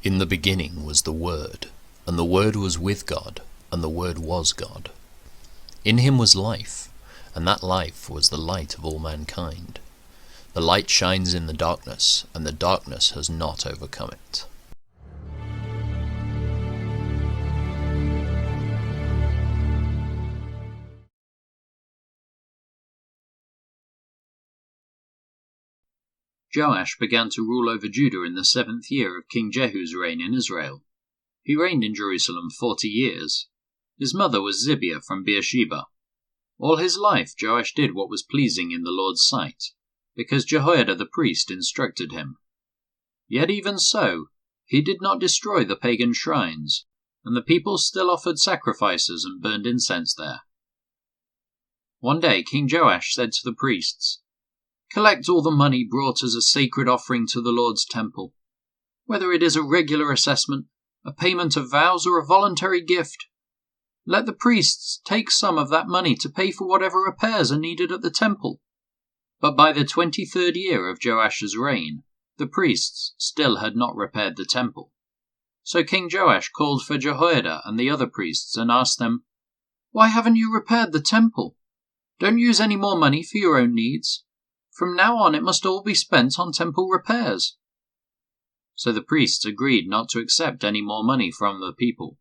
In the beginning was the Word, and the Word was with God, and the Word was God. In him was life, and that life was the light of all mankind. The light shines in the darkness, and the darkness has not overcome it. Joash began to rule over Judah in the 7th year of King Jehu's reign in Israel. He reigned in Jerusalem 40 years. His mother was Zibiah from Beersheba. All his life Joash did what was pleasing in the Lord's sight, because Jehoiada the priest instructed him. Yet even so, he did not destroy the pagan shrines, and the people still offered sacrifices and burned incense there. One day King Joash said to the priests, "Collect all the money brought as a sacred offering to the Lord's temple, whether it is a regular assessment, a payment of vows, or a voluntary gift. Let the priests take some of that money to pay for whatever repairs are needed at the temple." But by the 23rd year of Joash's reign, the priests still had not repaired the temple. So King Joash called for Jehoiada and the other priests and asked them, "Why haven't you repaired the temple? Don't use any more money for your own needs. From now on it must all be spent on temple repairs." So the priests agreed not to accept any more money from the people,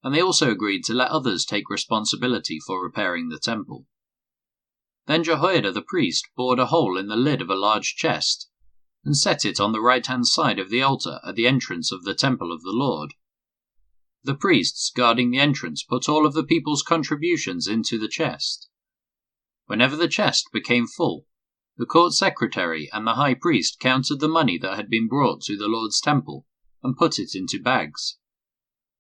and they also agreed to let others take responsibility for repairing the temple. Then Jehoiada the priest bored a hole in the lid of a large chest, and set it on the right-hand side of the altar at the entrance of the temple of the Lord. The priests guarding the entrance put all of the people's contributions into the chest. Whenever the chest became full, the court secretary and the high priest counted the money that had been brought to the Lord's temple and put it into bags.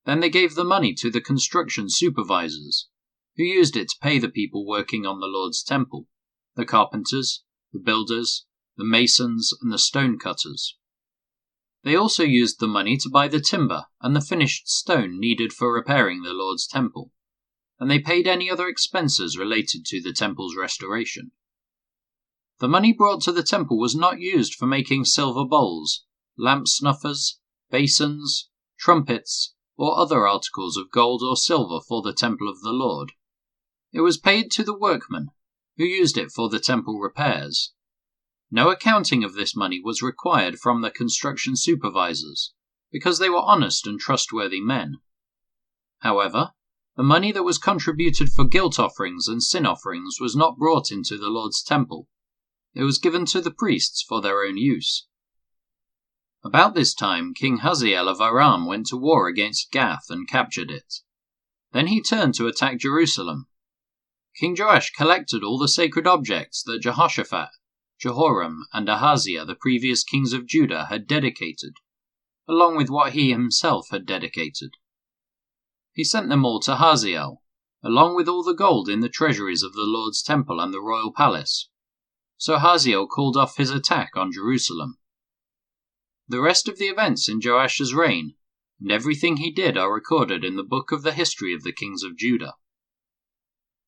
Then they gave the money to the construction supervisors, who used it to pay the people working on the Lord's temple, the carpenters, the builders, the masons, and the stone cutters. They also used the money to buy the timber and the finished stone needed for repairing the Lord's temple, and they paid any other expenses related to the temple's restoration. The money brought to the temple was not used for making silver bowls, lamp snuffers, basins, trumpets, or other articles of gold or silver for the temple of the Lord. It was paid to the workmen, who used it for the temple repairs. No accounting of this money was required from the construction supervisors, because they were honest and trustworthy men. However, the money that was contributed for guilt offerings and sin offerings was not brought into the Lord's temple. It was given to the priests for their own use. About this time, King Hazael of Aram went to war against Gath and captured it. Then he turned to attack Jerusalem. King Joash collected all the sacred objects that Jehoshaphat, Jehoram, and Ahaziah, the previous kings of Judah, had dedicated, along with what he himself had dedicated. He sent them all to Hazael, along with all the gold in the treasuries of the Lord's temple and the royal palace. So Hazael called off his attack on Jerusalem. The rest of the events in Joash's reign, and everything he did, are recorded in the book of the history of the kings of Judah.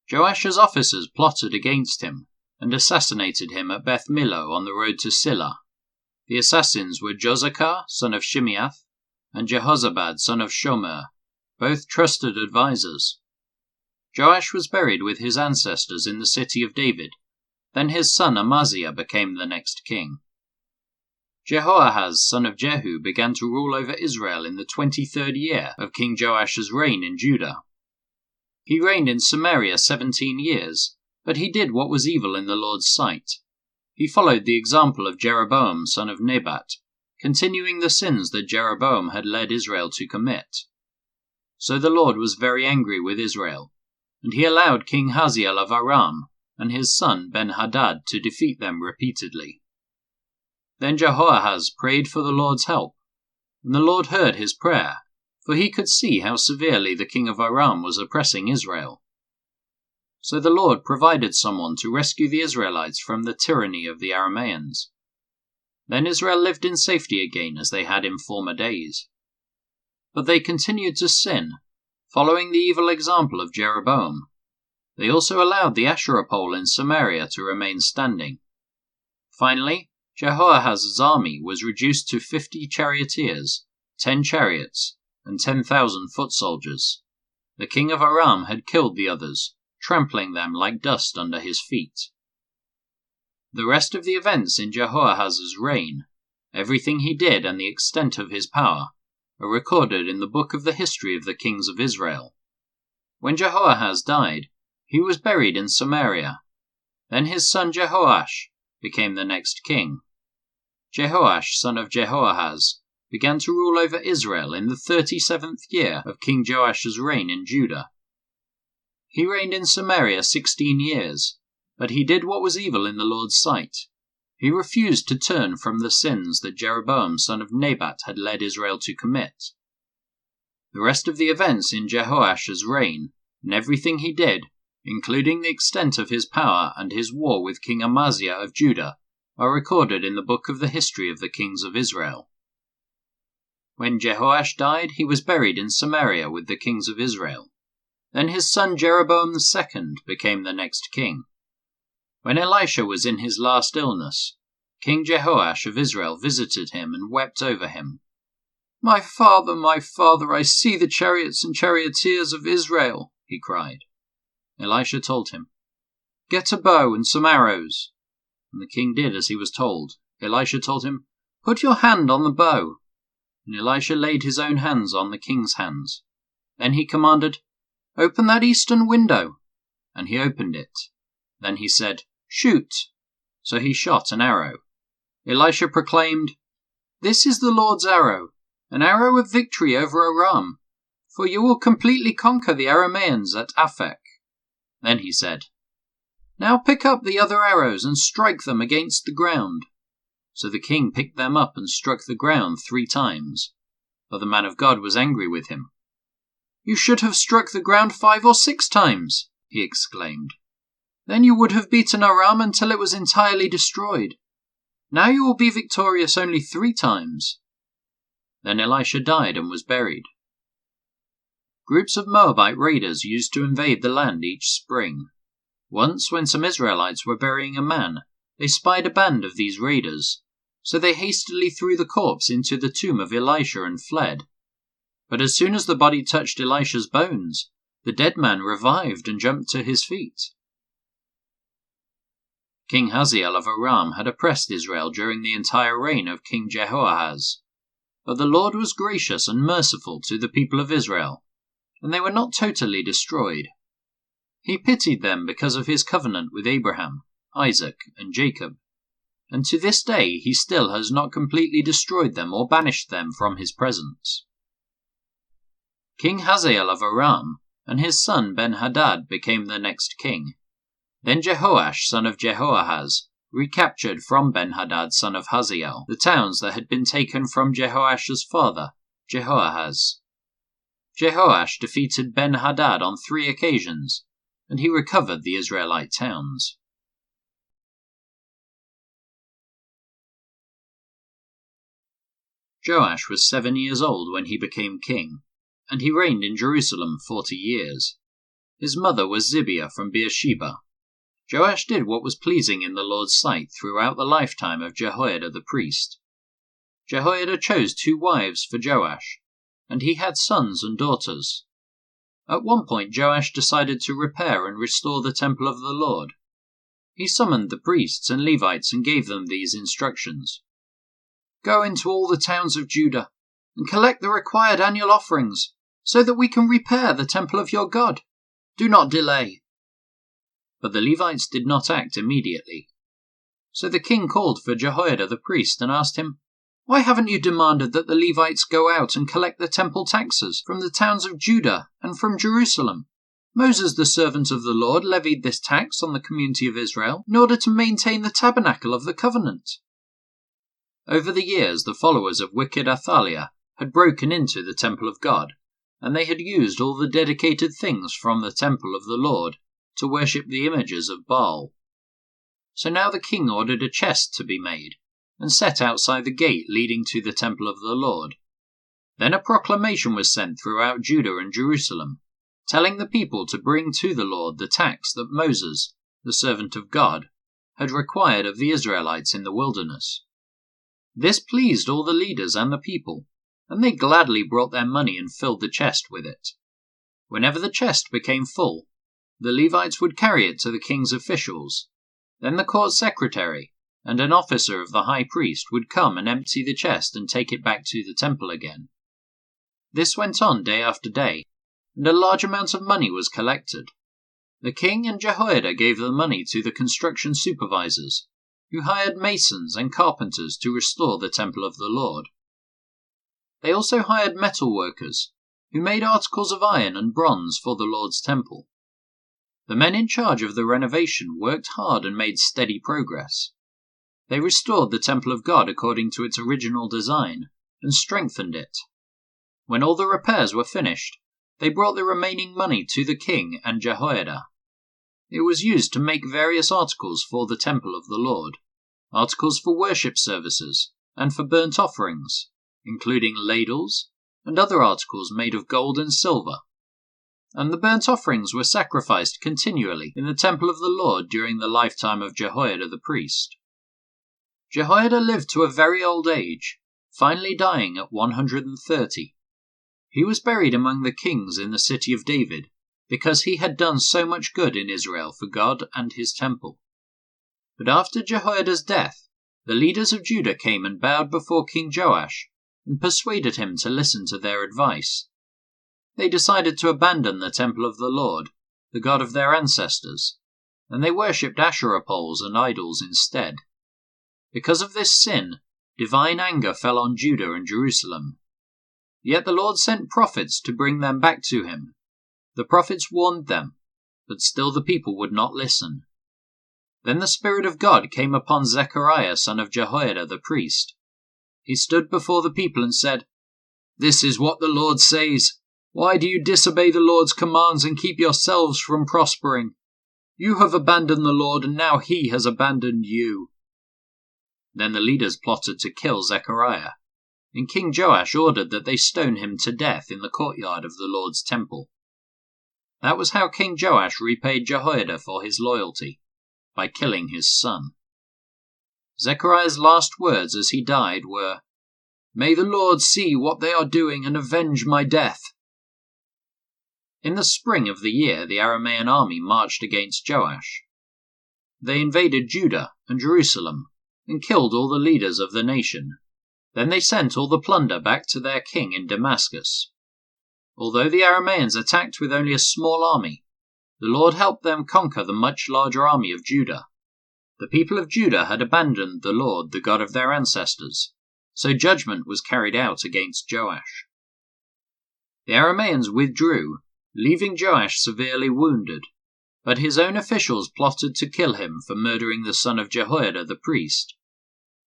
Joash's officers plotted against him, and assassinated him at Beth Millo on the road to Silla. The assassins were Jozachar, son of Shimeath, and Jehozabad, son of Shomer, both trusted advisers. Joash was buried with his ancestors in the city of David. Then his son Amaziah became the next king. Jehoahaz, son of Jehu, began to rule over Israel in the 23rd year of King Joash's reign in Judah. He reigned in Samaria 17 years, but he did what was evil in the Lord's sight. He followed the example of Jeroboam, son of Nebat, continuing the sins that Jeroboam had led Israel to commit. So the Lord was very angry with Israel, and he allowed King Hazael of Aram and his son Ben-Hadad to defeat them repeatedly. Then Jehoahaz prayed for the Lord's help, and the Lord heard his prayer, for he could see how severely the king of Aram was oppressing Israel. So the Lord provided someone to rescue the Israelites from the tyranny of the Arameans. Then Israel lived in safety again as they had in former days. But they continued to sin, following the evil example of Jeroboam. They also allowed the Asherah pole in Samaria to remain standing. Finally, Jehoahaz's army was reduced to 50 charioteers 10 chariots, and 10,000 foot soldiers. The king of Aram had killed the others, trampling them like dust under his feet. The rest of the events in Jehoahaz's reign, everything he did and the extent of his power, are recorded in the book of the history of the kings of Israel. When Jehoahaz died, he was buried in Samaria. Then his son Joash became the next king. Joash, son of Jehoahaz, began to rule over Israel in the 37th year of King Joash's reign in Judah. He reigned in Samaria 16 years, but he did what was evil in the Lord's sight. He refused to turn from the sins that Jeroboam son of Nebat had led Israel to commit. The rest of the events in Jehoash's reign, and everything he did, including the extent of his power and his war with King Amaziah of Judah, are recorded in the book of the history of the kings of Israel. When Jehoash died, he was buried in Samaria with the kings of Israel. Then his son Jeroboam II became the next king. When Elisha was in his last illness, King Joash of Israel visited him and wept over him. My father, I see the chariots and charioteers of Israel," he cried. Elisha told him, "Get a bow and some arrows." And the king did as he was told. Elisha told him, "Put your hand on the bow." And Elisha laid his own hands on the king's hands. Then he commanded, "Open that eastern window." And he opened it. Then he said, "Shoot." So he shot an arrow. Elisha proclaimed, "This is the Lord's arrow, an arrow of victory over Aram, for you will completely conquer the Arameans at Aphek." Then he said, "Now pick up the other arrows and strike them against the ground." So the king picked them up and struck the ground 3 times. But the man of God was angry with him. "You should have struck the ground 5 or 6 times, he exclaimed. "Then you would have beaten Aram until it was entirely destroyed. Now you will be victorious only 3 times. Then Elisha died and was buried. Groups of Moabite raiders used to invade the land each spring. Once, when some Israelites were burying a man, they spied a band of these raiders, so they hastily threw the corpse into the tomb of Elisha and fled. But as soon as the body touched Elisha's bones, the dead man revived and jumped to his feet. King Hazael of Aram had oppressed Israel during the entire reign of King Jehoahaz. But the Lord was gracious and merciful to the people of Israel, and they were not totally destroyed. He pitied them because of his covenant with Abraham, Isaac, and Jacob, and to this day he still has not completely destroyed them or banished them from his presence. King Hazael of Aram and his son Ben-Hadad became the next king. Then Jehoash, son of Jehoahaz, recaptured from Ben-Hadad, son of Hazael, the towns that had been taken from Jehoash's father, Jehoahaz. Jehoash defeated Ben-Hadad on 3 occasions, and he recovered the Israelite towns. Joash was 7 years old when he became king, and he reigned in Jerusalem 40 years. His mother was Zibiah from Beersheba. Joash did what was pleasing in the Lord's sight throughout the lifetime of Jehoiada the priest. Jehoiada chose 2 wives for Joash, and he had sons and daughters. At one point Joash decided to repair and restore the temple of the Lord. He summoned the priests and Levites and gave them these instructions. "Go into all the towns of Judah and collect the required annual offerings, so that we can repair the temple of your God. Do not delay." But the Levites did not act immediately. So the king called for Jehoiada the priest and asked him, "Why haven't you demanded that the Levites go out and collect the temple taxes from the towns of Judah and from Jerusalem? Moses, the servant of the Lord, levied this tax on the community of Israel in order to maintain the tabernacle of the covenant." Over the years, the followers of wicked Athaliah had broken into the temple of God, and they had used all the dedicated things from the temple of the Lord to worship the images of Baal. So now the king ordered a chest to be made and set outside the gate leading to the temple of the Lord. Then a proclamation was sent throughout Judah and Jerusalem, telling the people to bring to the Lord the tax that Moses, the servant of God, had required of the Israelites in the wilderness. This pleased all the leaders and the people, and they gladly brought their money and filled the chest with it. Whenever the chest became full, the Levites would carry it to the king's officials. Then the court secretary and an officer of the high priest would come and empty the chest and take it back to the temple again. This went on day after day, and a large amount of money was collected. The king and Jehoiada gave the money to the construction supervisors, who hired masons and carpenters to restore the temple of the Lord. They also hired metal workers, who made articles of iron and bronze for the Lord's temple. The men in charge of the renovation worked hard and made steady progress. They restored the temple of God according to its original design and strengthened it. When all the repairs were finished, they brought the remaining money to the king and Jehoiada. It was used to make various articles for the temple of the Lord, articles for worship services and for burnt offerings, including ladles and other articles made of gold and silver. And the burnt offerings were sacrificed continually in the temple of the Lord during the lifetime of Jehoiada the priest. Jehoiada lived to a very old age, finally dying at 130. He was buried among the kings in the city of David, because he had done so much good in Israel for God and his temple. But after Jehoiada's death, the leaders of Judah came and bowed before King Joash and persuaded him to listen to their advice. They decided to abandon the temple of the Lord, the God of their ancestors, and they worshipped Asherah poles and idols instead. Because of this sin, divine anger fell on Judah and Jerusalem. Yet the Lord sent prophets to bring them back to him. The prophets warned them, but still the people would not listen. Then the Spirit of God came upon Zechariah son of Jehoiada the priest. He stood before the people and said, "This is what the Lord says. Why do you disobey the Lord's commands and keep yourselves from prospering? You have abandoned the Lord, and now he has abandoned you." Then the leaders plotted to kill Zechariah, and King Joash ordered that they stone him to death in the courtyard of the Lord's temple. That was how King Joash repaid Jehoiada for his loyalty, by killing his son. Zechariah's last words as he died were, "May the Lord see what they are doing and avenge my death." In the spring of the year, the Aramean army marched against Joash. They invaded Judah and Jerusalem and killed all the leaders of the nation. Then they sent all the plunder back to their king in Damascus. Although the Arameans attacked with only a small army, the Lord helped them conquer the much larger army of Judah. The people of Judah had abandoned the Lord, the God of their ancestors, so judgment was carried out against Joash. The Arameans withdrew, leaving Joash severely wounded, but his own officials plotted to kill him for murdering the son of Jehoiada the priest.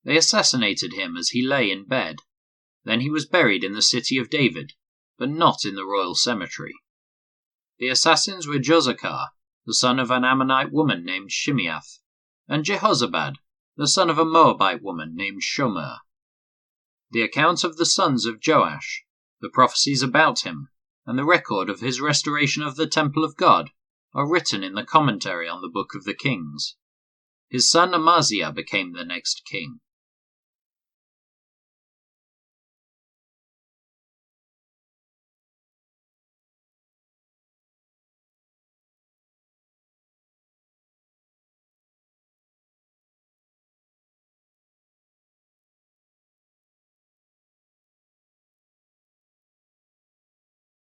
They assassinated him as he lay in bed. Then he was buried in the city of David, but not in the royal cemetery. The assassins were Josachar, the son of an Ammonite woman named Shimeath, and Jehozabad, the son of a Moabite woman named Shomer. The account of the sons of Joash, the prophecies about him, and the record of his restoration of the temple of God are written in the commentary on the Book of the Kings. His son Amaziah became the next king.